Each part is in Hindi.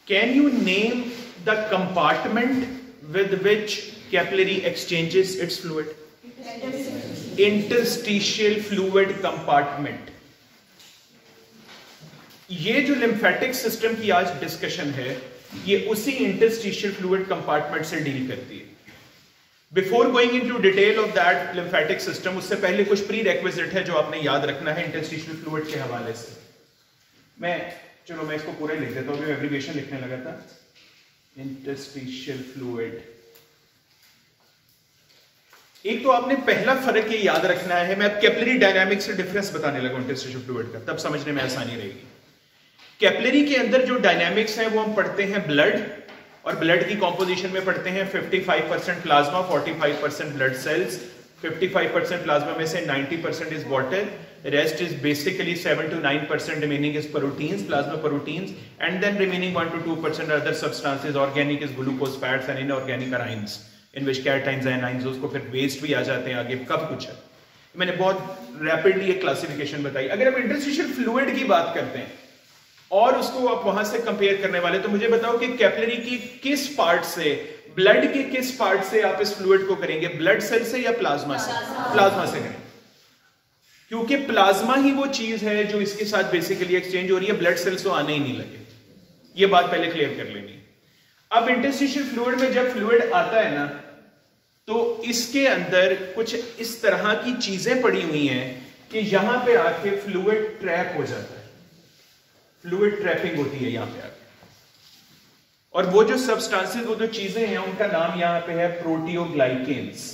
Can you name the compartment with which capillary exchanges its fluid? Interstitial fluid compartment. ये जो लिम्फेटिक सिस्टम की आज डिस्कशन है, ये उसी इंटरस्टिशियल फ्लूइड कंपार्टमेंट से डील करती है. Before going into detail of that lymphatic system, उससे पहले कुछ प्री रिक्विजिट है जो आपने याद रखना है इंटरस्टिशियल फ्लूइड के हवाले से. मैं इसको पूरा लिख देता हूं, मैं एब्रिविएशन लिखने लगा था. Interstitial fluid. एक तो आपने पहला फर्क ये याद रखना है, मैं अब कैपिलरी डायनामिक्स से डिफरेंस बताने लगा इंटरस्टिशियल फ्लूइड का, तब समझने में आसानी रहेगी. कैपिलरी के अंदर जो डायनामिक्स है वो हम पढ़ते हैं ब्लड, और ब्लड की कॉम्पोजिशन में पढ़ते हैं 55% प्लाज्मा, 45% ब्लड सेल्स. 55% प्लाज्मा में से 90% is water, rest is basically 7 to 9% remaining is proteins, plasma proteins, and then remaining 1 to 2% other substances. Organic is glucose, fats and inorganic anions in which cations and ions. उसको फिर वेस्ट भी आ जाते हैं आगे, कब कुछ है. मैंने बहुत रैपिडली एक क्लासिफिकेशन बताई. अगर हम इंटरस्टिशियल फ्लूइड की बात करते हैं और उसको आप वहां से कंपेयर करने वाले, तो मुझे बताओ कि कैपिलरी की किस पार्ट से, ब्लड के किस पार्ट से आप इस फ्लूइड को करेंगे, ब्लड सेल से या प्लाज्मा से? प्लाज्मा से करेंगे, क्योंकि प्लाज्मा ही वो चीज है जो इसके साथ बेसिकली एक्सचेंज हो रही है. ब्लड सेल्स तो आने ही नहीं लगे. ये बात पहले क्लियर कर लेनी. अब इंटरस्टिशियल फ्लूइड में जब फ्लूइड आता है ना, तो इसके अंदर कुछ इस तरह की चीजें पड़ी हुई हैं कि यहां पे आके फ्लूइड ट्रैप हो जाता है. फ्लूइड ट्रैपिंग होती है यहां पे आके, और वो जो सब्सटेंसेस, वो जो चीजें हैं, उनका नाम यहां पे है प्रोटियोग्लाइकेन्स,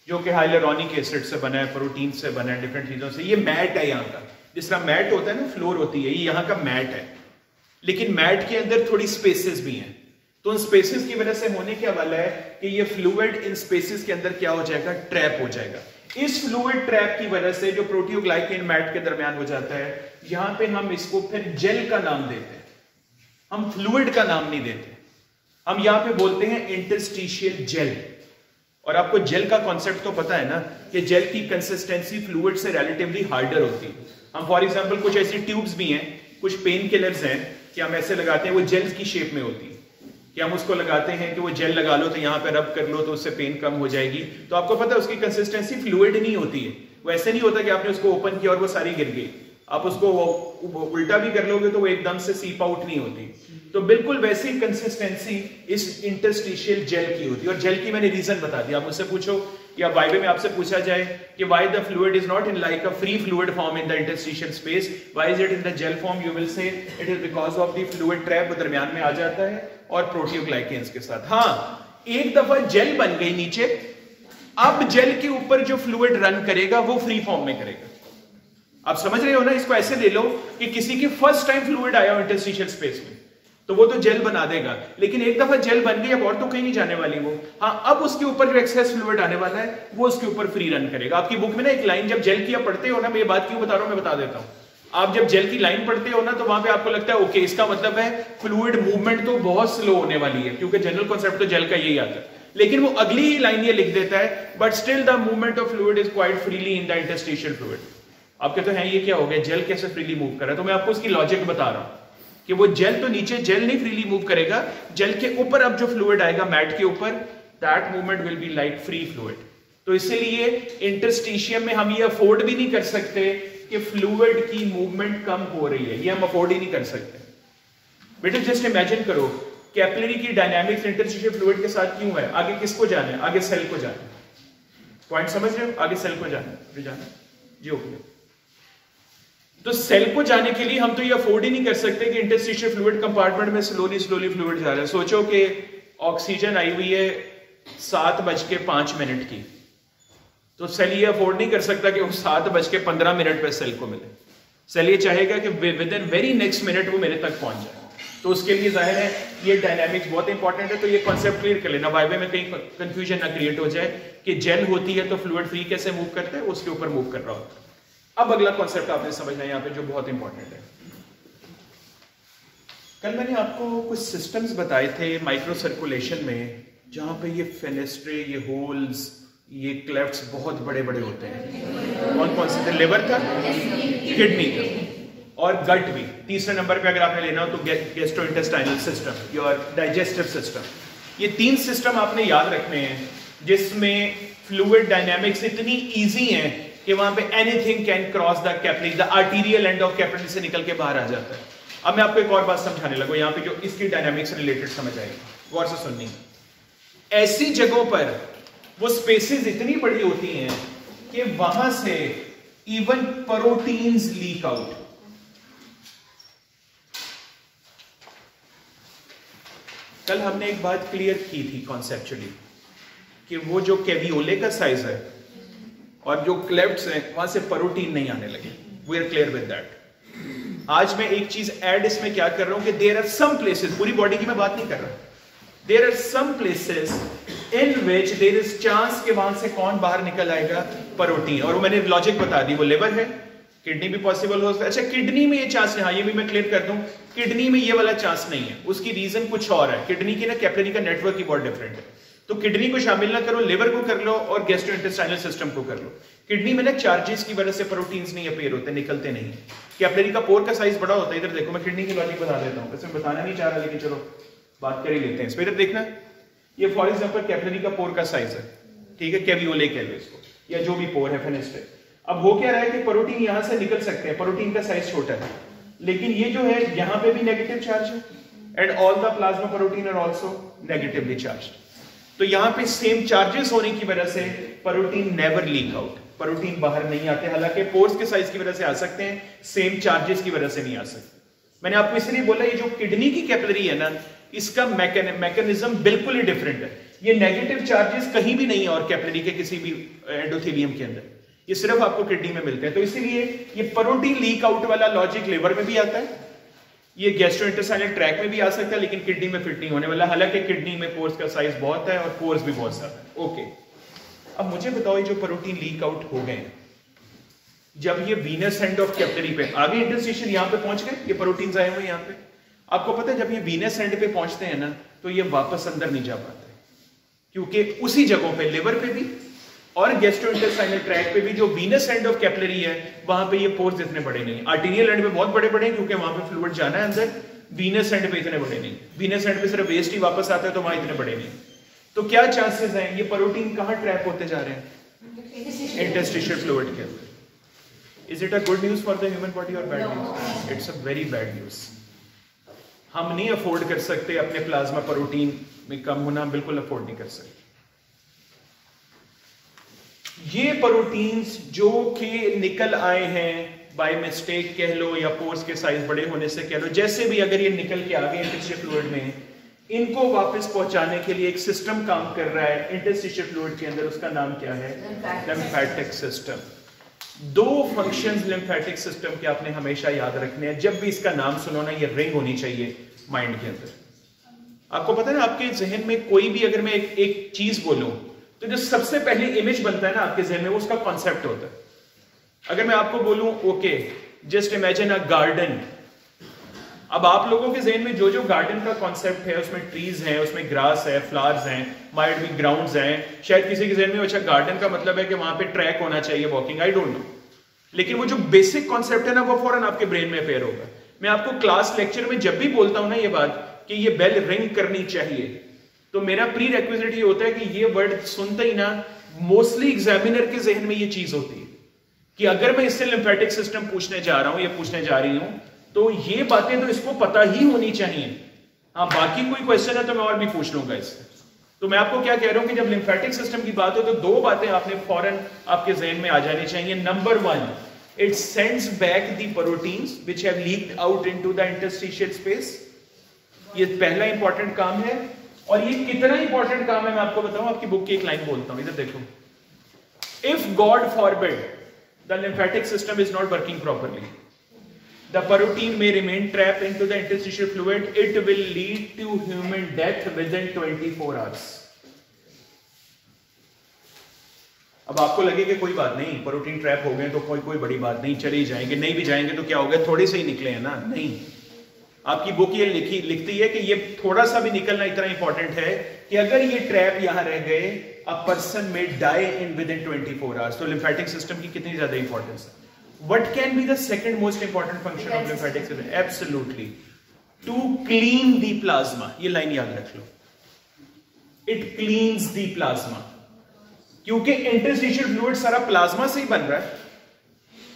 जो कि हाइलुरोनिक एसिड से बना है, प्रोटीन से बना है, डिफरेंट चीजों से. ये मैट है यहां का, जिस तरह मैट होता है ना, फ्लोर होती है, ये यहां का मैट है. लेकिन मैट के अंदर थोड़ी स्पेसेस भी हैं, तो उन स्पेसेस की वजह से होने क्या वाला है कि ये फ्लूइड इन स्पेसेस के अंदर क्या हो जाएगा, ट्रैप हो जाएगा. इस फ्लूइड ट्रैप की वजह से जो प्रोटियोग्लाइकेन मैट के दरमियान हो जाता है, यहां पे हम इसको फिर जेल का नाम देते हैं, हम फ्लूइड का नाम नहीं देते. हम यहां पे बोलते हैं इंटरस्टिशियल जेल. और आपको जेल का कॉन्सेप्ट तो पता है ना, कि जेल की कंसिस्टेंसी फ्लूइड से रिलेटिवली हार्डर होती है. हम फॉर एग्जांपल कुछ ऐसी ट्यूब्स भी हैं, कुछ पेन किलर्स हैं कि हम ऐसे लगाते हैं, वो जेल की शेप में होती है, कि हम उसको लगाते हैं कि वो जेल लगा लो तो यहां पे रब कर लो तो उससे पेन कम हो जाएगी. तो आपको पता है उसकी कंसिस्टेंसी फ्लूइड नहीं होती है. वो ऐसे नहीं होता कि आपने उसको ओपन किया और वो सारी गिर गई. आप उसको उल्टा भी कर लोगे तो वो एकदम से सीप आउट नहीं होती. तो बिल्कुल वैसी कंसिस्टेंसी इस इंटरस्टिशियल जेल की होती है. और जेल की मैंने रीजन बता दिया. आप मुझसे पूछो या वाइवे में आपसे पूछा जाए कि why the fluid is not in like a free fluid form in the interstitial space, why is it in the jail form, you will say it is because of the fluid trap, दरमियान में आ जाता है और प्रोटियोग्लाइकेन्स के साथ. हाँ, एक दफा जेल बन गई नीचे, अब जेल के ऊपर जो फ्लूइड रन करेगा वो फ्री फॉर्म में करेगा. आप समझ रहे हो ना. इसको ऐसे ले लो कि किसी की फर्स्ट टाइम फ्लूइड आया हो इंटरस्टिशियल स्पेस में, तो वो तो जेल बना देगा, लेकिन एक दफा जेल बन गई, अब और तो कहीं नहीं जाने वाली वो. हाँ, अब उसके ऊपर जो एक्सेस फ्लूइड आने वाला है वो उसके ऊपर फ्री रन करेगा. आपकी बुक में ना एक लाइन, जब जेल की आप पढ़ते हो ना, मैं ये बात क्यों बता रहा हूं, मैं बता देता हूं. आप जब जेल की लाइन पढ़ते हो ना, तो वहां पे आपको लगता है ओके, इसका मतलब है फ्लूइड मूवमेंट तो बहुत स्लो होने वाली है, क्योंकि जनरल कॉन्सेप्ट तो जेल का यही आता है. लेकिन वो अगली ही लाइन ये लिख देता है, but still the movement of fluid is quite freely in the interstitial fluid. आप कहते हैं ये क्या हो गया, जेल कैसे फ्रीली मूव कर रहा है? तो मैं आपको उसकी लॉजिक बता रहा हूं कि वो जेल तो नीचे जेल नहीं फ्रीली मूव करेगा, जेल के ऊपर अब जो फ्लूइड आएगा मैट के ऊपर, that movement will be like free fluid. तो इसीलिए इंटरस्टिशियम में हम ये अफोर्ड भी नहीं कर सकते कि फ्लूइड की मूवमेंट कम हो रही है, ये हम अफोर्ड ही नहीं कर सकते. बेटा जस्ट इमेजिन करो, कैपिलरी की डायनामिक्स इंटरस्टिशियल फ्लूइड के साथ क्यों है? आगे किसको जाना है? आगे सेल को जाना है. पॉइंट समझ रहे हो? आगे सेल को जाना है जी. ओके, तो सेल को जाने के लिए हम तो ये अफोर्ड ही नहीं कर सकते कि इंटरस्टिशियल फ्लूइड कंपार्टमेंट में स्लोली फ्लूइड जा रहा है. सोचो कि ऑक्सीजन आई हुई है 7:05 की, तो सेल ये अफोर्ड नहीं कर सकता कि वो 7:15 पे सेल को मिले. सेल ये चाहेगा कि with in very next minute वो मेरे तक पहुंच जाए. तो उसके लिए जाहिर है ये डायनामिक्स बहुत इंपॉर्टेंट है. तो ये कॉन्सेप्ट क्लियर कर लेना, वाइवे में कहीं कंफ्यूजन ना क्रिएट हो जाए कि जेल होती है तो फ्लूइड फ्री कैसे मूव करता है, उसके ऊपर मूव कर रहा होता है. अब अगला कॉन्सेप्ट आपने समझना है यहाँ पे जो बहुत इंपॉर्टेंट है. कल मैंने आपको कुछ सिस्टम्स बताए थे माइक्रो सर्कुलेशन में, जहां पे ये फेनेस्ट्रे, ये होल्स, ये क्लेफ्ट्स बहुत बड़े बड़े होते हैं. कौन कौन से थे? लिवर था, किडनी था और गट भी. तीसरे नंबर पे अगर आपने लेना हो तो gastrointestinal system, your digestive system. ये 3 सिस्टम आपने याद रखने हैं जिसमें फ्लूइड डायनामिक्स इतनी इजी है कि वहां pay anything can cross the capillary, the arterial end of capillary से निकल के बाहर आ जाता है। अब मैं आपको एक और बात समझाने लगूं यहाँ पे जो इसकी डायनामिक्स रिलेटेड समझ आएगी, गौर से सुननी। ऐसी जगहों पर वो स्पेसेस इतनी बड़ी होती हैं कि वहां से इवन प्रोटीन्स लीक आउट। कल हमने एक बात क्लियर की थी कॉन्सेप्चुअली कि वो जो कैवियोले का साइज है और जो क्लेफ्ट्स हैं वहां से प्रोटीन नहीं आने लगे। We are clear with that. आज मैं एक चीज ऐड इसमें क्या कर रहा हूं कि देयर आर सम प्लेसेस, पूरी बॉडी की मैं बात नहीं कर रहा, there are some places in which there is chance कि वहां से कौन बाहर निकल आएगा, प्रोटीन। और वो मैंने लॉजिक बता दी, वो लिवर है, किडनी भी पॉसिबल हो सकता है। अच्छा, किडनी में ये चांस नहीं, हाँ ये भी मैं क्लियर कर दूं, किडनी में ये वाला चांस नहीं है। उसकी रीजन कुछ और है, किडनी की ना कैपिलरी का नेटवर्क ही बहुत डिफरेंट है। तो किडनी को शामिल ना करो, लिवर को कर लो और गैस्ट्रोइंटेस्टाइनल सिस्टम को कर लो। किडनी में ना चार्जेस की वजह से प्रोटीन्स नहीं अपीयर होते, निकलते नहीं। कैपिलरी का पोर का साइज बड़ा होता है। इधर देखो, मैं किडनी की लॉजिक बता देता हूँ, इसमें बताना नहीं चाह रहा लेकिन चलो बात कर ही लेते हैं। इसमें इधर देखना, ये फॉर एग्जाम्पल कैपिलरी का पोर का साइज है, ठीक है, कैवियोले कह लो इसको, या जो भी पोर है फेनेस्ट्रे। अब हो क्या रहा है कि प्रोटीन यहां से निकल सकते हैं, प्रोटीन का साइज छोटा है, लेकिन ये जो है यहां पे भी नेगेटिव चार्ज है and all the plasma protein are also negatively charged. तो यहां पे सेम चार्जेस होने की वजह से protein never leak out, protein बाहर नहीं आते। हालांकि पोर्स के साइज की वजह से आ सकते हैं, सेम चार्जेस की वजह से नहीं आ सकते। मैंने आपको इसलिए बोला ये जो किडनी की कैपिलरी है ना, इसका मैकेनिज्म बिल्कुल ही डिफरेंट है। ये नेगेटिव चार्जेस कहीं भी नहीं है और कैपिलरी के किसी भी एंडोथेलियम के अंदर, ये सिर्फ आपको किडनी में मिलते हैं। तो इसीलिए ये प्रोटीन लीक आउट वाला लॉजिक लिवर में भी आता है, ये गैस्ट्रोइंटेस्टाइनल ट्रैक में भी आ सकता है, लेकिन किडनी में फिट नहीं होने वाला। हालांकि किडनी में पोर्स का साइज बहुत है और पोर्स भी बहुत ज्यादा है। ओके, अब मुझे बताओ ये जो प्रोटीन लीक आउट हो गए, जब ये वीनस एंड ऑफ कैपिलरी पे आगे इंटरस्टिशियल यहां पे पहुंच गए, ये प्रोटीन्स आए हुए यहां पे, आपको पता है जब ये वीनस एंड पे पहुंचते हैं ना तो ये वापस अंदर नहीं जा पाते, क्योंकि उसी जगहों पे लिवर पे भी और गैस्ट्रोइंटेस्टाइनल ट्रैक पे भी जो वीनस एंड ऑफ कैपिलरी है वहां पे ये पोर्स इतने बड़े नहीं। आर्टीरियल एंड पे बहुत बड़े बड़े हैं क्योंकि वहां पे फ्लूइड जाना है अंदर, वीनस एंड पे इतने बड़े नहीं। वीनस एंड पे सिर्फ वेस्ट ही वापस आता है तो वहां इतने बड़े नहीं। तो क्या चांसेस हैं ये प्रोटीन कहां ट्रैप होते जा रहे हैं? इंटरस्टिशियल फ्लूइड के अंदर। Is it a good news for the human body और bad news? It's a very bad news. हम नहीं अफोर्ड कर सकते अपने प्लाज्मा प्रोटीन में कम होना, बिल्कुल अफोर्ड नहीं कर सकते। ये प्रोटीन्स जो कि निकल आए हैं बाय मिस्टेक कह लो या पोर्स के साइज बड़े होने से कह लो, जैसे भी अगर ये निकल के आ गए इंटरस्टिशियल फ्लूइड में, इनको वापस पहुंचाने के लिए एक सिस्टम काम कर रहा है इंटरस्टिशियल फ्लूइड के अंदर। उसका नाम क्या है? Lymphatic system. 2 functions lymphatic system के आपने हमेशा याद रखने हैं। जब भी इसका नाम सुनो ना, ये रिंग होनी चाहिए माइंड के अंदर। आपको पता है ना, आपके जहन में कोई भी अगर मैं एक चीज बोलूं तो जो सबसे पहले इमेज बनता है ना आपके जहन में, उसका कॉन्सेप्ट होता है। अगर मैं आपको बोलूं okay just imagine a garden, अब आप लोगों के जहन में जो जो गार्डन का कॉन्सेप्ट है, उसमें ट्रीज हैं, उसमें ग्रास है, फ्लावर्स हैं, माइट भी ग्राउंड्स हैं। शायद किसी के जहन में अच्छा गार्डन का मतलब है कि वहां पे ट्रैक होना चाहिए, वॉकिंग, आई डोंट नो, लेकिन वो जो बेसिक कॉन्सेप्ट है ना वो फौरन आपके ब्रेन में अपेयर होगा। मैं आपको क्लास लेक्चर में जब भी बोलता हूं ना ये बात कि ये बेल रिंग करनी चाहिए, तो मेरा प्री रिक्विजिट ये होता है कि ये वर्ड सुनते ही ना मोस्टली एग्जामिनर के जहन में ये चीज होती है कि अगर मैं इससे लिम्फेटिक सिस्टम पूछने जा रहा हूं या पूछने जा रही हूं तो ये बातें तो इसको पता ही होनी चाहिए। हाँ, बाकी कोई क्वेश्चन है तो मैं और भी पूछ लूंगा इससे। तो मैं आपको क्या कह रहा हूं कि जब लिम्फेटिक सिस्टम की बात हो तो 2 बातें आपने फौरन आपके जहन में आ जानी चाहिए। Number 1, it sends back the proteins which have leaked out into the interstitial space. ये पहला इंपॉर्टेंट काम है। और ये कितना इंपॉर्टेंट काम है मैं आपको बताऊं, आपकी बुक की एक लाइन बोलता हूं, इधर देखो। If God forbid the lymphatic system is not working properly, the protein may remain trapped into the interstitial fluid. It will lead to human death within 24 hours. अब आपको लगे कि कोई बात नहीं, प्रोटीन ट्रैप हो गए तो कोई बड़ी बात नहीं, चले ही जाएंगे, नहीं भी जाएंगे तो क्या हो गया, थोड़े से ही निकले हैं ना। नहीं, आपकी बुक ये लिखती है कि ये थोड़ा सा भी निकलना इतना इंपॉर्टेंट है कि अगर ये ट्रैप यहां रह गए, a person may die in within 24 hours. तो लिम्फेटिक सिस्टम की कितनी ज्यादा इंपॉर्टेंस है। What can be the second most important function of lymphatic system? Absolutely, to clean the plasma. ये लाइन याद रख लो. It cleans the plasma. क्योंकि इंटरस्टिशियल फ्लूइड सारा प्लाज्मा से ही बन रहा है,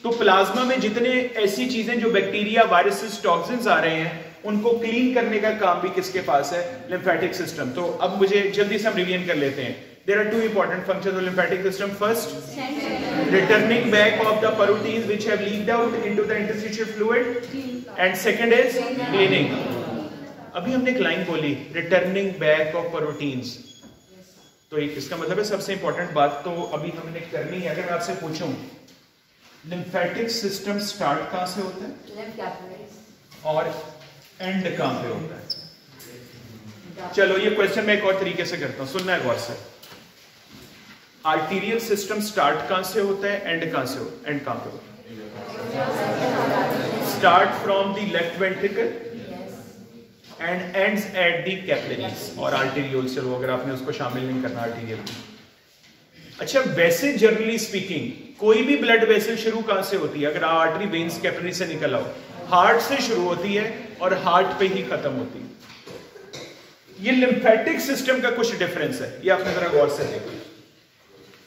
तो प्लाज्मा में जितने ऐसी चीजें जो बैक्टीरिया, वायरसेस, टॉक्सिन्स आ रहे हैं, उनको क्लीन करने का काम भी किसके पास है? Lymphatic system. तो अब मुझे जल्दी से हम रिवीजन कर लेते हैं. There are two important functions of lymphatic system. First, returning back of the proteins which have leaked out into the interstitial fluid, and second is cleaning. अभी हमने एक लाइन बोली, returning back of proteins. तो इसका मतलब है सबसे इंपॉर्टेंट बात तो अभी हमने करनी है. अगर मैं आपसे पूछूं, लिम्फेटिक सिस्टम स्टार्ट कहां से होता है और एंड कहां पे होता है? चलो ये क्वेश्चन मैं एक और तरीके से करता हूं, सुनना है गौर से. आर्टीरियल सिस्टम स्टार्ट कहां से होता है, एंड कहां से होता है? एंड कहां पे होता है? Start from the left ventricle and ends at the capillaries और आर्टीरियोल. चलो अगर आपने उसको शामिल नहीं करना आर्टीरियल. अच्छा, वैसे जनरली स्पीकिंग कोई भी ब्लड वेसल शुरू कहां से होती है? अगर आर्टरी, वेन्स, कैपिलरी से निकल आओ, हार्ट से शुरू होती है और हार्ट पे ही खत्म होती है. ये लिम्फेटिक सिस्टम का कुछ डिफरेंस है, ये आपने जरा गौर से देखो.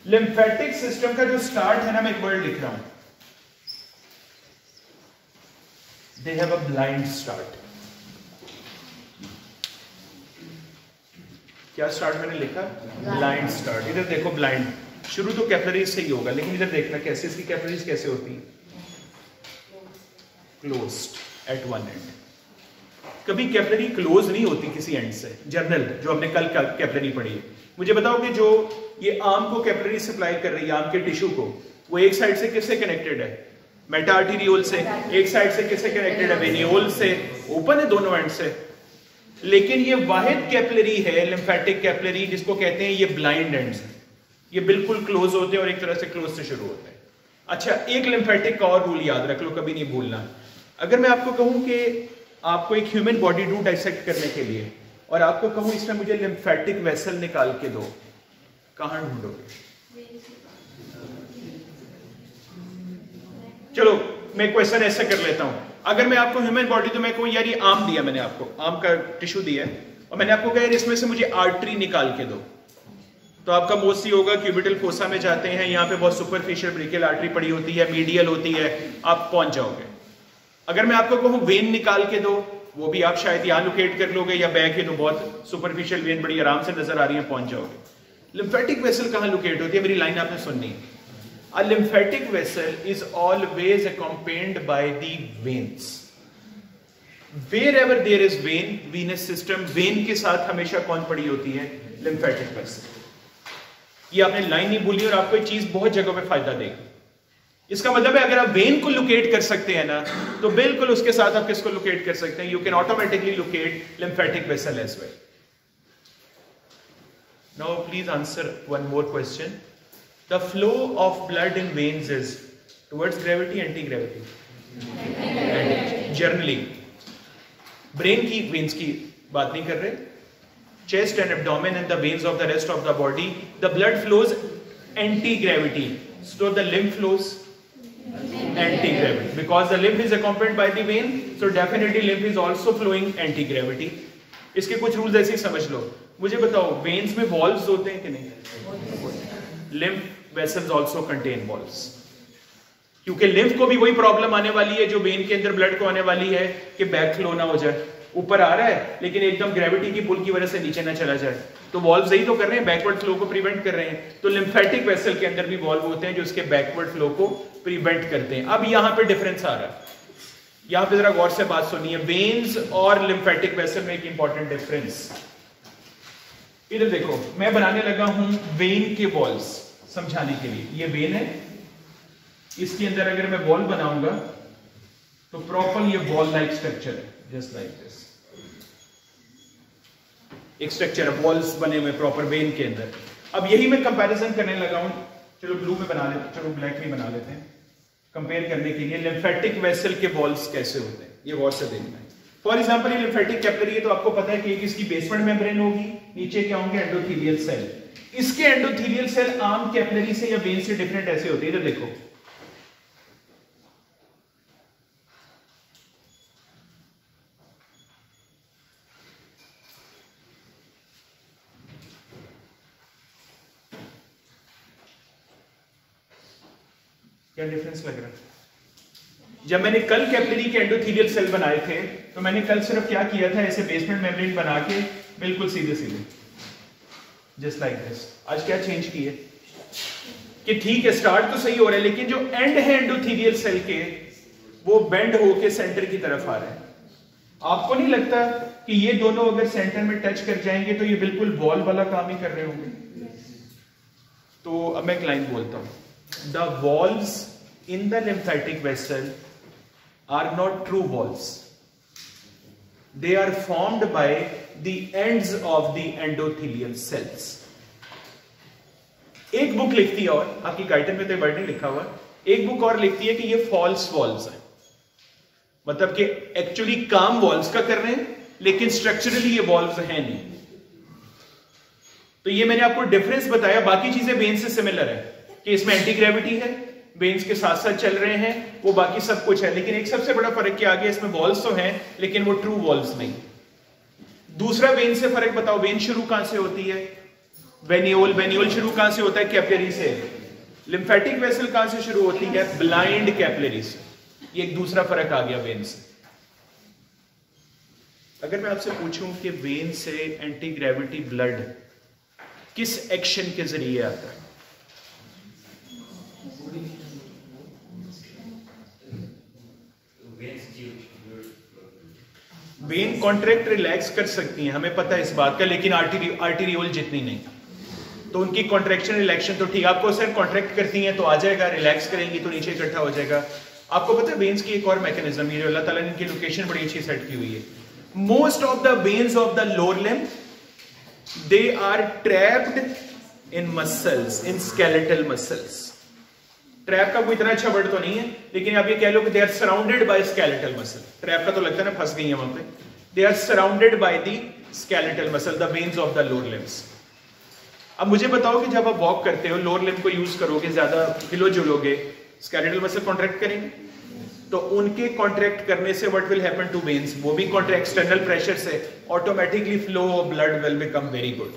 लिम्फेटिक सिस्टम का जो स्टार्ट है ना, मैं एक वर्ड लिख रहा हूं, they have a blind start. क्या स्टार्ट मैंने लिखा? Blind start. इधर देखो, ब्लाइंड शुरू तो कैपिलरीज से ही होगा, लेकिन इधर देखना कैसे इसकी कैपिलरीज कैसे होती है? Closed eight one and. कभी कैपिलरी क्लोज नहीं होती किसी एंड से. जर्नल जो हमने कल कैपिलरी पढ़ी है, मुझे बताओ कि जो ये आर्म को कैपिलरी सप्लाई कर रही है, आर्म के टिश्यू को, वो एक साइड से किससे कनेक्टेड है? मेटा आर्टीरियोल से. एक साइड से किससे कनेक्टेड है? वेनियोल से. ओपन है दोनों एंड से. लेकिन ये वाहिद कैपिलरी है लिम्फेटिक कैपिलरी जिसको कहते हैं ये ब्लाइंड एंड्स. ये बिल्कुल क्लोज होते हैं और एक तरह से क्लोज से शुरू होते हैं. अच्छा, एक लिम्फेटिक का और रूल याद रख लो, कभी नहीं भूलना. अगर मैं आपको कहूं कि आपको एक ह्यूमन बॉडी डू डाइसेक्ट करने के लिए और आपको कहूं इसमें मुझे लिम्फेटिक वेसल निकाल के दो, कहां ढूंढोगे? चलो मैं क्वेश्चन ऐसा कर लेता हूं. अगर मैं आपको ह्यूमन बॉडी, तो मैं कहूं यार ये आर्म दिया मैंने आपको, आर्म का टिश्यू दिया है, और मैंने आपको कहा यार इसमें से मुझे आर्टरी निकाल के दो, तो आपका मोस्टली होगा क्यूबिटल फोसा में जाते हैं, यहाँ पे बहुत सुपरफिशियल ब्रेकियल आर्टरी पड़ी होती है, मीडियल होती है, आप पहुंच जाओगे. अगर मैं आपको कहूं वेन निकाल के दो, वो भी आप शायद यहां लोकेट कर लोगे, या बैक है तो बहुत सुपरफिशियल वेन बड़ी आराम से नजर आ रही है, पहुंच जाओगे. लिम्फेटिक वेसल कहां लोकेट होती है? मेरी लाइन आपने सुननी. A lymphatic vessel is always accompanied by the veins. Wherever there is vein, venous system, vein के साथ हमेशा कौन पड़ी होती है? lymphatic vessel. ये आपने लाइन नहीं भूली और आपको एक चीज बहुत जगह पे फायदा देगी. इसका मतलब है अगर आप वेन को लोकेट कर सकते हैं ना, तो बिल्कुल उसके साथ आप किसको लोकेट कर सकते हैं? You can automatically locate lymphatic vessel as well. Now please answer one more question. The flow of blood in veins is towards gravity, anti-gravity? Generally. Brain की veins की बात नहीं कर रहे. Chest and abdomen and the veins of the rest of the body, the blood flows anti-gravity. So the lymph flows anti-gravity. Because the lymph is accompanied by the vein, so definitely lymph is also flowing anti-gravity. इसके कुछ रूल्स ऐसे ही समझ लो. मुझे बताओ, वेन्स में वॉल्व्स होते हैं कि नहीं? lymph vessels also contain valves. क्योंकि lymph को भी वही प्रॉब्लम आने वाली है जो वेन के अंदर ब्लड को आने वाली है कि बैक फ्लो ना हो जाए. ऊपर आ रहा है लेकिन एकदम ग्रेविटी की पुल की वजह से नीचे ना चला जाए, तो वॉल्व्स यही तो कर रहे हैं, बैकवर्ड फ्लो को प्रिवेंट कर रहे हैं. तो लिम्फेटिक वेसल के अंदर भी वॉल्व होते हैं जो इसके बैकवर्ड फ्लो को प्रिवेंट करते हैं. अब यहां पे डिफरेंस आ रहा है, यहां पे जरा गौर से बात सुनिए. वेन्स और लिम्फेटिक वेसल में एक इंपॉर्टेंट डिफरेंस. इधर देखो, मैं बनाने लगा हूं वेन के वॉल्स समझाने के लिए. ये वेन है, इसके अंदर अगर मैं वॉल बनाऊंगा तो प्रॉपर ये वॉल लाइक स्ट्रक्चर है, जस्ट लाइक दिस. एक स्ट्रक्चर है, वॉल्स बने हुए प्रॉपर वेन के अंदर. अब यही मैं कंपैरिजन करने लगा हूं. चलो ब्लू में बना लेते, चलो ब्लैक में बना लेते हैं कंपेयर करने के लिए. लिम्फेटिक वेसल के वॉल्स कैसे होते हैं ये गौर से देखना है. फॉर एग्जाम्पल ये लिम्फेटिक कैपिलरी है, तो आपको पता है कि एक इसकी बेसमेंट मेम्ब्रेन होगी, नीचे क्या होंगे? Endothelial cell. इसके एंडोथेलियल सेल आम कैपिलरी से या वेन से डिफरेंट ऐसे होते हैं. इधर देखो, क्या डिफरेंस लग रहा है? जब मैंने कल कैपिलरी के एंडोथेलियल सेल बनाए थे तो मैंने कल सिर्फ क्या किया था, ऐसे बेसमेंट मेम्ब्रेन बना के बिल्कुल सीधे सीधे जस्ट लाइक दिस। आज क्या चेंज किए कि ठीक है स्टार्ट तो सही हो रहा है, लेकिन जो एंड है एंडोथेलियल सेल के वो बेंड होके सेंटर की तरफ आ रहे हैं। आपको नहीं लगता कि ये दोनों अगर सेंटर में टच कर जाएंगे तो ये बिल्कुल बॉल वाला काम ही कर रहे होंगे? तो अब मैं एक लाइन बोलता हूं, the walls in the lymphatic vessel are not true walls. They are formed by the ends of the endothelial cells. एक बुक लिखती है, और आपकी गाइडन में तो वर्ड नहीं लिखा हुआ, एक बुक और लिखती है कि ये फॉल्स वॉल्स हैं, मतलब कि एक्चुअली काम वॉल्स का कर रहे हैं लेकिन स्ट्रक्चरली ये वॉल्स हैं नहीं। तो ये मैंने आपको डिफरेंस बताया, बाकी चीजें वेन से सिमिलर है कि इसमें एंटी ग्रेविटी है, वेन्स के साथ साथ चल रहे हैं, वो बाकी सब कुछ है, लेकिन एक सबसे बड़ा फर्क क्या आ गया, इसमें वॉल्स तो हैं लेकिन वो ट्रू वॉल्स नहीं। दूसरा वेन से फर्क बताओ, वेन शुरू कहां से होती है? वेन्यूल। वेन्यूल शुरू कहां से होता है? कैपिलरी से। लिम्फेटिक वेसल कहां से शुरू होती है? ब्लाइंड कैपिलरी से। ये एक दूसरा फर्क आ गया वेन से। अगर मैं आपसे पूछूं कि वेन से एंटी ग्रेविटी ब्लड किस एक्शन के जरिए आता है? वेन कॉन्ट्रैक्ट रिलैक्स कर सकती हैं, हमें पता है इस बात का, लेकिन आर्टेरियोल जितनी नहीं। तो उनकी कॉन्ट्रैक्शन रिलैक्शन तो ठीक, आपको सर कॉन्ट्रैक्ट करती हैं तो आ जाएगा, रिलैक्स करेंगी तो नीचे इकट्ठा हो जाएगा। आपको पता है वेन्स की एक और मैकेनिज्म, ये जो अल्लाह ताला ने इनकी लोकेशन बड़ी अच्छी सेट की हुई है। Most of the veins of the lower limb they are trapped in muscles, in skeletal muscles. Trap का कोई इतना अच्छा वर्ड तो नहीं है, लेकिन आप ये कह लो कि they are surrounded by skeletal muscle. Trap का तो लगता है ना फंस गई है वहां पे। They are surrounded by the skeletal muscle, the veins of the lower limbs. अब मुझे बताओ कि जब आप वॉक करते हो, लोअर लिम्ब को यूज करोगे, ज्यादा हिलो जुलोगे, स्केलेटल मसल कॉन्ट्रैक्ट करेंगे, तो उनके कॉन्ट्रैक्ट करने से what will happen to veins, वो भी कॉन्ट्रैक्ट, एक्सटर्नल प्रेशर से automatically flow of blood will become very good.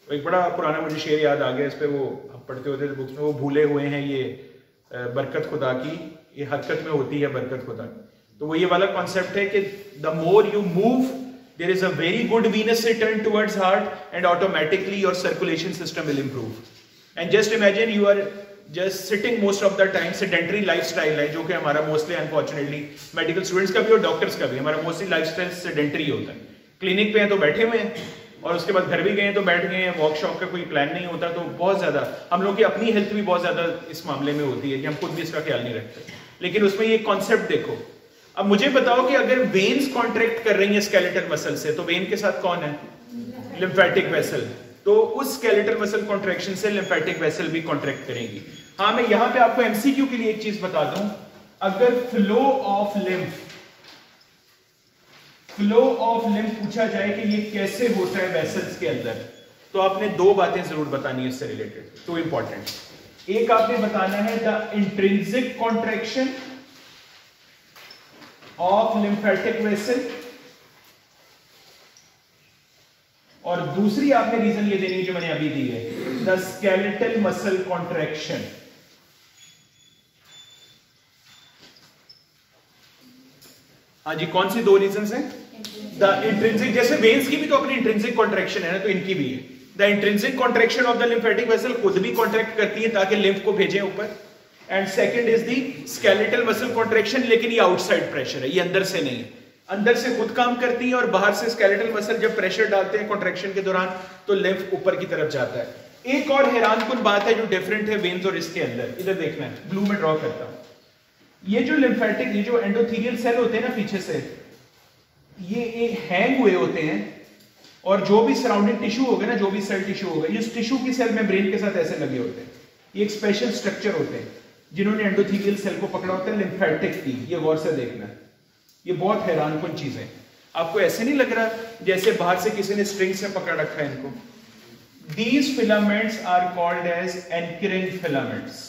एक बड़ा पुराना मुझे शेर याद आ गया, इस पे वो पढ़ते होते थे बुक्स में, वो भूले हुए हैं ये बरकत खुदा की, ये हरकत में होती है बरकत खुदा। तो वो ये वाला कॉन्सेप्ट है कि the more you move there is a very good venous return towards heart and automatically your circulation system will improve. And just imagine you are just sitting most of the time, sedentary lifestyle है जो कि हमारा मोस्टली अनफॉर्चुनेटली मेडिकल स्टूडेंट्स का भी और डॉक्टर्स का भी, हमारा मोस्टली लाइफस्टाइल सेडेंटरी होता है। क्लिनिक पे हैं तो बैठे हुए हैं, और उसके बाद घर भी गए तो बैठ गए हैं, वर्कशॉप का कोई प्लान नहीं होता, तो बहुत ज्यादा हम लोग की अपनी हेल्थ भी बहुत ज्यादा इस मामले में होती है कि हम खुद भी इसका ख्याल नहीं रखते। लेकिन उसमें ये कॉन्सेप्ट देखो। अब मुझे बताओ कि अगर वेन्स कॉन्ट्रैक्ट कर रही है स्केलेटल मसल से, तो वेन के साथ कौन है? Lymphatic vessel. तो उस स्केलेटल मसल कॉन्ट्रैक्शन से लिम्फेटिक वेसल भी कॉन्ट्रैक्ट करेंगी। हाँ, मैं यहां पे आपको एमसीक्यू के लिए एक चीज बता दूं, अगर फ्लो ऑफ लिम्फ पूछा जाए कि ये कैसे होता है वेसल्स के अंदर, तो आपने दो बातें जरूर बतानी है इससे रिलेटेड, टू इंपॉर्टेंट। एक आपने बताना है the intrinsic contraction of lymphatic vessel, और दूसरी आपने रीजन ये देनी है जो मैंने अभी दी है, द स्केलेटल मसल कॉन्ट्रैक्शन। हाँ जी, कौन सी दो रीजंस हैं? द इंट्रिंसिक, जैसे वेन्स की भी तो अपनी इंट्रिंसिक कॉन्ट्रैक्शन है ना, तो इनकी भी है। The intrinsic contraction of the lymphatic vessel खुद भी कॉन्ट्रैक्ट करती है ताकि लिम्फ को भेजें ऊपर। And second is the skeletal muscle contraction, लेकिन ये आउटसाइड प्रेशर है, ये अंदर से नहीं है। अंदर से खुद काम करती है और बाहर से स्केलेटल मसल जब प्रेशर डालते हैं कॉन्ट्रैक्शन के दौरान तो लिम्फ ऊपर की तरफ जाता है। एक और हैरानकुन बात है जो डिफरेंट है वेन्स और इसके अंदर, इधर देखना है, ब्लू में ड्रॉ करता हूं। ये जो लिम्फेटिक, ये जो एंडोथेलियल सेल होते हैं ना पीछे से, ये हैंग हुए होते हैं, और जो भी सराउंडिंग टिश्यू होगा ना, जो भी सेल टिश्यू होगा, इस टिश्यू की सेल मेम्ब्रेन के साथ ऐसे लगे होते हैं। ये एक स्पेशल स्ट्रक्चर होते हैं जिन्होंने एंडोथेलियल सेल को पकड़ा होता है लिम्फेटिक की। ये गौर से देखना है, ये बहुत हैरानकुन चीज है। आपको ऐसे नहीं लग रहा जैसे बाहर से किसी ने स्ट्रिंग से पकड़ रखा है इनको? These filaments are called as anchoring filaments,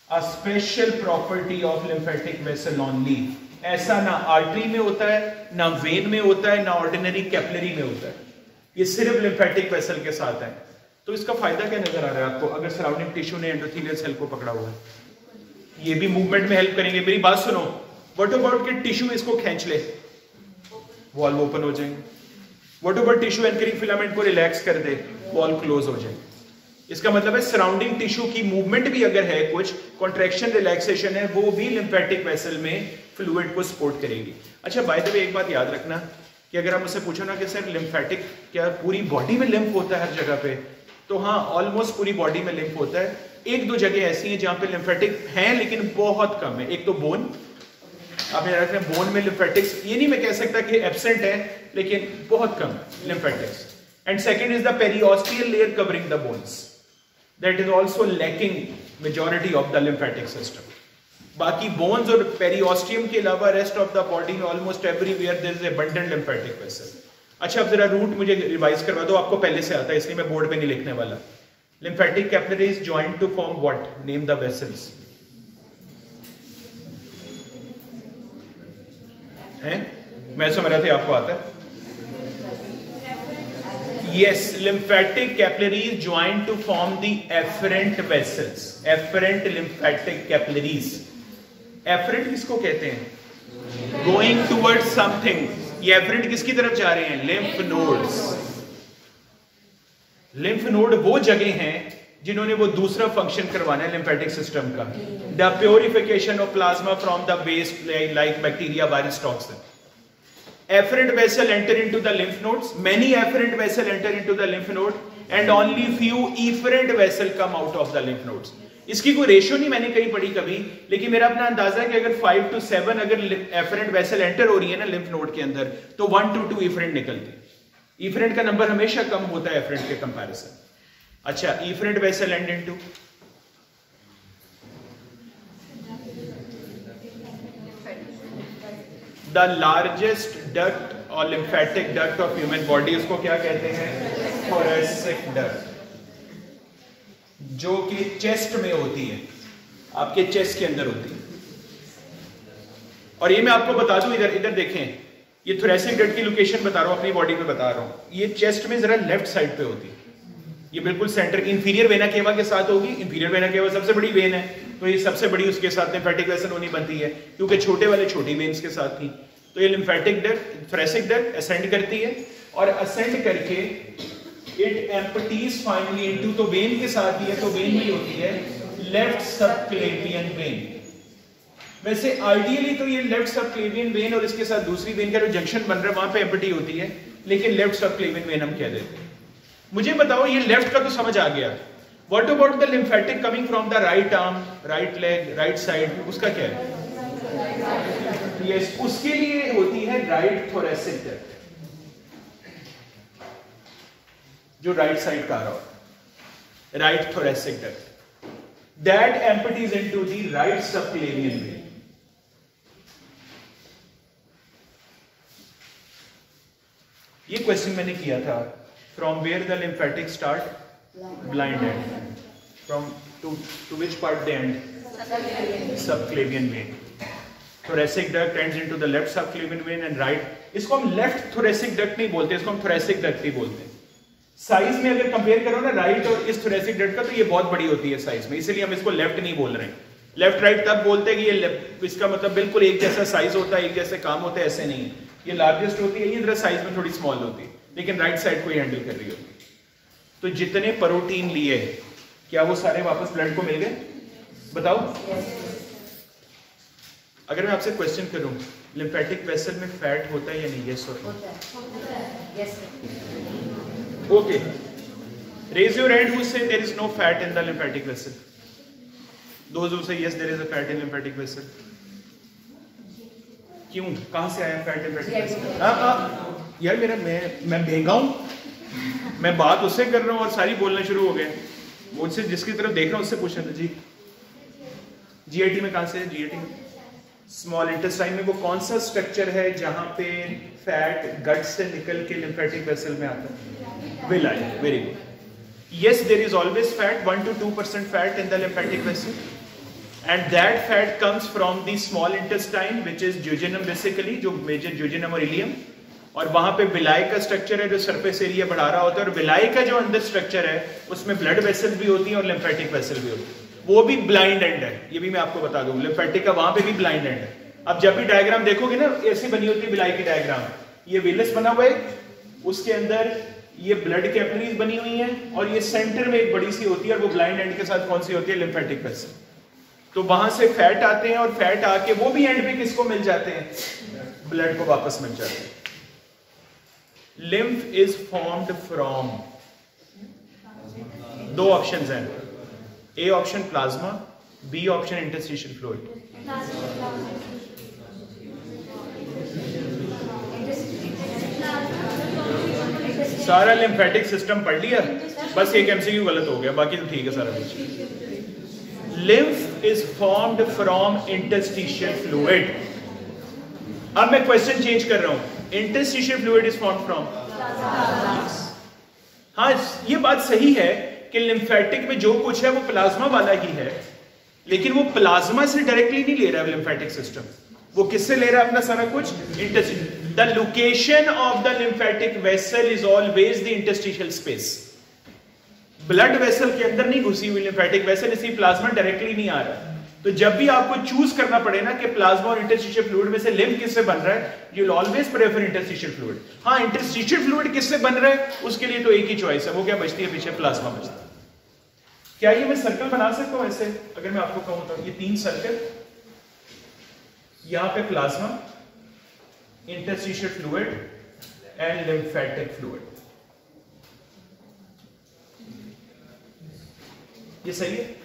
a special property of lymphatic vessel only. ऐसा ना आर्टरी में होता है, ना वेन में होता है, ना ऑर्डिनरी कैपिलरी में होता है, ये सिर्फ लिम्फेटिक वेसल के साथ है। तो इसका फायदा क्या नजर आ रहा है आपको अगर सराउंडिंग टिश्यू ने एंडोथेलियल सेल को पकड़ा हुआ है? ये भी मूवमेंट में हेल्प करेंगे। मेरी बात सुनो, व्हाट अबाउट कि टिश्यू इसको खींच ले, वॉल्व ओपन हो जाएंगे। What about tissue anchoring filament को रिलैक्स कर दे, वॉल्व क्लोज हो जाएगी। इसका मतलब है सराउंडिंग टिश्यू की मूवमेंट भी अगर है, कुछ कॉन्ट्रैक्शन रिलैक्सेशन है, वो भी लिम्फेटिक वेसल में फ्लूइड को सपोर्ट करेगी। अच्छा, बाय द वे एक बात याद रखना कि अगर आप मुझसे पूछो ना कि सर लिम्फेटिक क्या पूरी बॉडी में लिम्फ होता है हर जगह पे, तो हाँ, ऑलमोस्ट पूरी बॉडी में लिम्फ होता है। एक दो जगह ऐसी हैं जहां पे लिम्फेटिक हैं लेकिन बहुत कम है। एक तो बोन, आपने रखा है बोन में लिम्फेटिक्स, ये नहीं मैं कह सकता कि एब्सेंट है, लेकिन बहुत कम lymphatics. And second is the periosteal layer covering the bones, that is also lacking majority of the lymphatic system. बाकी बोन्स और पेरिओस्टियम के अलावा रेस्ट ऑफ द बॉडी में almost everywhere there is abundant lymphatic vessel. अच्छा, अब जरा रूट मुझे रिवाइज करवा दो, आपको पहले से आता है इसलिए मैं बोर्ड पे नहीं लिखने वाला। Lymphatic capillaries joint to form what? Name the vessels. हैं? मैं समझ रहा था आपको आता है। Yes, lymphatic capillaries join to form the afferent vessels. Afferent lymphatic capillaries. Afferent किसको कहते हैं? Going towards something. ये afferent किसकी तरफ जा रहे हैं? Lymph nodes. Lymph node वो जगह हैं जिन्होंने वो दूसरा फंक्शन करवाना है lymphatic system का, the purification of plasma from the waste like bacteria, virus, toxin. Afferent vessel enter into the lymph nodes. Many afferent vessel enter into the lymph node, and only few efferent vessel come out of the lymph nodes. इसकी कोई रेशियो नहीं मैंने कहीं पढ़ी कभी, लेकिन मेरा अपना अंदाजा है कि अगर 5 to 7 अगर afferent vessel enter हो रही है ना lymph node के अंदर, तो 1 to 2 efferent निकलती है। efferent का नंबर हमेशा कम होता है afferent के कंपैरिजन। अच्छा, efferent vessel end into the largest duct or lymphatic duct of human body, उसको क्या कहते हैं? thoracic duct, जो कि चेस्ट में होती है, आपके चेस्ट के अंदर होती है। और ये मैं आपको बता दूं, इधर इधर देखें, ये thoracic duct की लोकेशन बता रहा हूं, अपनी बॉडी पे बता रहा हूं। ये चेस्ट में जरा लेफ्ट साइड पे होती है, ये बिल्कुल सेंटर, इंफीरियर वेना केवा के साथ होगी। इंफीरियर वेना केवा सबसे बड़ी वेन है, तो ये सबसे बड़ी उसके साथ लिम्फेटिक वेसल होनी बनती है, क्योंकि छोटे वाले छोटी वेन्स के साथ थी। तो ये lymphatic duct, thoracic duct ascend करती है, और असेंड करके इट एम्प्टीज फाइनली इनटू, तो वेन के साथ ही है, तो वेन भी होती है लेफ्ट सबक्लेवियन वेन। वैसे आइडियली तो ये लेफ्ट सबक्लेवियन वेन और इसके साथ दूसरी वेन का जो जंक्शन बन रहा है वहां पे एम्प्टी होती है, लेकिन लेफ्ट सबक्लेवियन वेन हम कह देते हैं। मुझे बताओ, ये लेफ्ट का तो समझ आ गया, what about the lymphatic coming from the right arm, right leg, right side, उसका क्या है? यस, उसके लिए होती है राइट थोरेसिक डक्ट, जो राइट साइड का आ रहा हो, right thoracic duct, that empties into the right subclavian vein. ये क्वेश्चन मैंने किया था, from where the lymphatic start? Blind end. From to which part they end? Subclavian vein. Thoracic duct ends into the left subclavian vein and right. इसको हम left thoracic duct नहीं बोलते, इसको हम thoracic duct ही बोलते हैं। साइज में अगर कंपेयर करो ना राइट और इस thoracic duct का, तो ये बहुत बड़ी होती है साइज में, इसलिए हम इसको लेफ्ट नहीं बोल रहे हैं। लेफ्ट राइट तब बोलते हैं कि ये इसका मतलब बिल्कुल एक जैसा साइज होता है, एक जैसे काम होता है, ऐसे नहीं है। ये लार्जेस्ट होती है, ये इधर साइज में थोड़ी स्मॉल होती है, लेकिन राइट साइड को ही हैंडल कर रही होती है। तो जितने प्रोटीन लिए क्या वो सारे वापस ब्लड को मिल गए? बताओ। अगर मैं आपसे क्वेश्चन करूं, लिम्फेटिक वेसल में फैट होता है या नहीं? यस और no? Okay, raise your hand who say there is no fat in the lymphatic vessel. Those who say yes there is a fat in lymphatic vessel. क्यों, कहां से आया फैट इन लिम्फेटिक वेसल? यार मेरा मैं भेगा हूं, मैं बात उससे कर रहा हूं और सारी बोलना शुरू हो गए। मुझसे जिसकी तरफ देख रहा हूं उससे पूछना था जी, जीआईटी में कहां से है? जीआईटी में स्मॉल इंटेस्टाइन में वो कौन सा स्ट्रक्चर है जहां पे फैट गट से निकल के लिम्फेटिक वेसल में आता है? Villi, very good. Yes, there is always fat, 1 to 2% fat in the lymphatic vessel, and that fat comes from the small intestine which is duodenum basically, जो मेजर duodenum और ileum, और वहां पे विलाई का स्ट्रक्चर है जो सरफेस एरिया बढ़ा रहा होता है, और विलाई का जो अंदर स्ट्रक्चर है उसमें ब्लड वेसल भी होती है और लिम्फेटिक वेसल भी होती है, वो भी ब्लाइंड एंड है, ये भी मैं आपको बता दूं, लिम्फेटिक का वहां पे भी ब्लाइंड एंड है। अब जब भी डायग्राम देखोगे ना ऐसी बनी होती है विलाई की डायग्राम, ये वेलस बना हुआ है, उसके अंदर ये ब्लड कैपिलरीज बनी हुई है और ये सेंटर में एक बड़ी सी होती है, और वो ब्लाइंड एंड के साथ कौन सी होती है, लिम्फेटिक वेसल। तो वहां से फैट आते हैं और फैट आके वो भी एंड पे किसको मिल जाते हैं, ब्लड को वापस मिल जाते हैं। लिम्फ इज फॉर्म्ड फ्रॉम, दो ऑप्शंस हैं, A option plasma, B option interstitial fluid. सारा लिम्फेटिक सिस्टम पढ़ लिया, बस एक एमसीक्यू गलत हो गया, बाकी तो ठीक है सारा कुछ। Lymph is formed from interstitial fluid. अब मैं क्वेश्चन चेंज कर रहा हूं, interstitial fluid is formed from, हाँ ये बात सही है कि लिम्फेटिक में जो कुछ है वो प्लाज्मा वाला ही है, लेकिन वो प्लाज्मा से डायरेक्टली नहीं ले रहा है लिम्फेटिक सिस्टम, वो किससे ले रहा है अपना सारा कुछ, interstitial. The location of the lymphatic vessel is always the interstitial space. Blood vessel के अंदर नहीं घुसी हुई लिम्फेटिक वेसल, इसलिए प्लाज्मा डायरेक्टली नहीं आ रहा। तो जब भी आपको चूज करना पड़े ना कि प्लाज्मा और इंटरस्टिशियल फ्लूइड में से लिम्फ किससे बन रहा है, you will always prefer interstitial fluid. हाँ, इंटरस्टिशियल फ्लूइड किससे बन रहा है उसके लिए तो एक ही चॉइस है, वो क्या बचती है पीछे, प्लाज्मा बचता है। क्या ये मैं सर्कल बना सकता हूं ऐसे, अगर मैं आपको कहूं तो ये 3 सर्कल, यहां पे plasma, interstitial fluid and lymphatic fluid, ये सही है।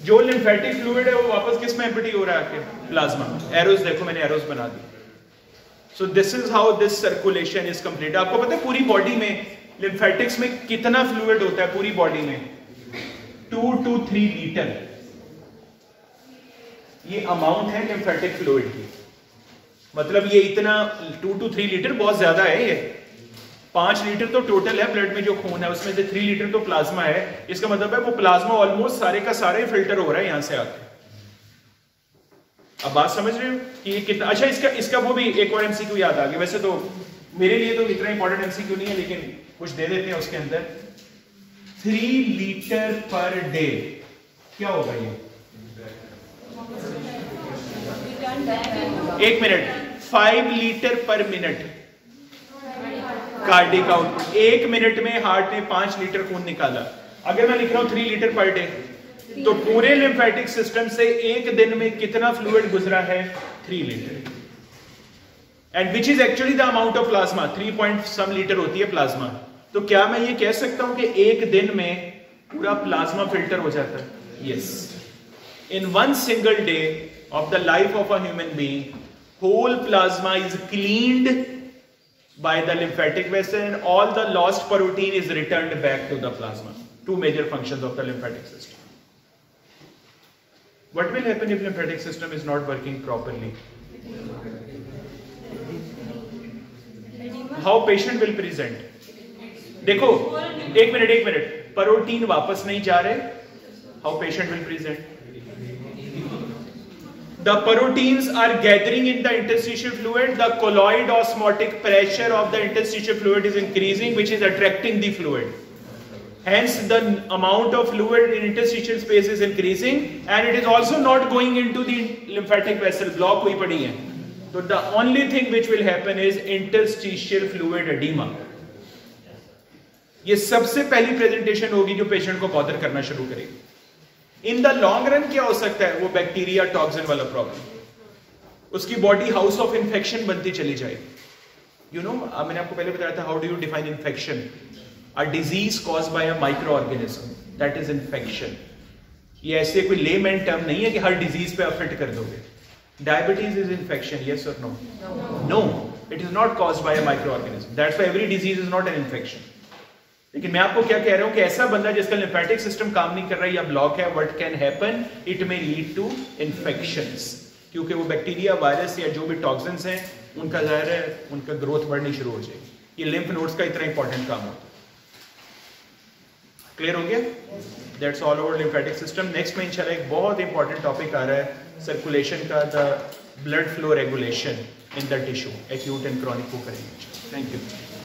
जो लिम्फेटिक फ्लूइड है वो वापस किस में एम्प्टी हो रहा है, प्लाज्मा। एरोस देखो मैंने एरोस बना दी। So this is how this circulation is complete. आपको पता है पूरी बॉडी में लिम्फेटिक्स में कितना फ्लूइड होता है, पूरी बॉडी में 2 to 3 लीटर, ये अमाउंट है लिम्फेटिक फ्लूइड की। मतलब ये इतना 2 to 3 लीटर बहुत ज्यादा है, ये 5 लीटर तो टोटल है ब्लड में जो खून है, उसमें से 3 लीटर तो प्लाज्मा है। इसका मतलब है वो प्लाज्मा ऑलमोस्ट सारे का सारे फिल्टर हो रहा है यहां से आके। अब बात समझ रहे हो कि ये कितना अच्छा। इसका वो भी एक और एमसीक्यू याद आ गया, वैसे तो मेरे लिए तो इतना इंपॉर्टेंट एमसीक्यू नहीं है, लेकिन कुछ दे देते हैं उसके अंदर। 3 लीटर पर डे क्या होगा ये, एक मिनट, 5 लीटर पर मिनट कार्डिक आउटपुट। 1 मिनट में हार्ट ने 5 लीटर खून निकाला। अगर मैं लिख रहा हूं 3 लीटर पर डे, तो पूरे लिम्फेटिक सिस्टम से एक दिन में कितना फ्लूइड गुजरा है, 3 litre. And which is actually the amount of plasma, 3 point some litre होती है प्लाज्मा। तो क्या मैं ये कह सकता हूं कि एक दिन में पूरा प्लाज्मा फिल्टर हो जाता है? Yes. In 1 single day of the life of a human being, whole plasma is cleaned by the lymphatic vessel and all the lost protein is returned back to the plasma. 2 major functions of the lymphatic system. What will happen if lymphatic system is not working properly? How patient will present? देखो, एक मिनट, प्रोटीन वापस नहीं जा रहे, how patient will present? The proteins are gathering in the interstitial fluid. The colloid osmotic pressure of the interstitial fluid is increasing, which is attracting the fluid. Hence, the amount of fluid in interstitial space is increasing, and it is also not going into the lymphatic vessel. Block हुई पड़ी है. So the only thing which will happen is interstitial fluid edema. ये सबसे पहली प्रेजेंटेशन होगी जो पेशेंट को बॉदर करना शुरू करेगी। इन द लॉन्ग रन क्या हो सकता है, वो बैक्टीरिया टॉक्सिन वाला प्रॉब्लम, उसकी बॉडी हाउस ऑफ इंफेक्शन बनती चली जाएगी। यू नो, मैंने आपको पहले बताया था, how do you define infection? A disease caused by a micro organism, that is infection. ये ऐसे कोई लेमैन टर्म नहीं है कि हर डिजीज पे आप फिट कर दोगे। डायबिटीज इज इंफेक्शन, यस और no? No, it is not caused by a micro organism, that's why every disease is not an infection. लेकिन मैं आपको क्या कह रहा हूं कि ऐसा बंदा जिसका लिम्फेटिक सिस्टम काम नहीं कर रहा है या ब्लॉक है, what can happen, it may lead to infections, क्योंकि वो बैक्टीरिया, वायरस या जो भी टॉक्सिन्स हैं उनका ज़ाहिर है उनका ग्रोथ बढ़नी शुरू हो जाएगी। ये लिम्फ नोड्स का इतना इंपॉर्टेंट काम होता है। क्लियर हो गया? That's all over lymphatic system. Next में इंशाल्लाह एक बहुत इंपॉर्टेंट टॉपिक आ रहा है सर्कुलेशन का, the blood flow regulation. In the tissue, acute and chronic वो करेंगे। Thank you.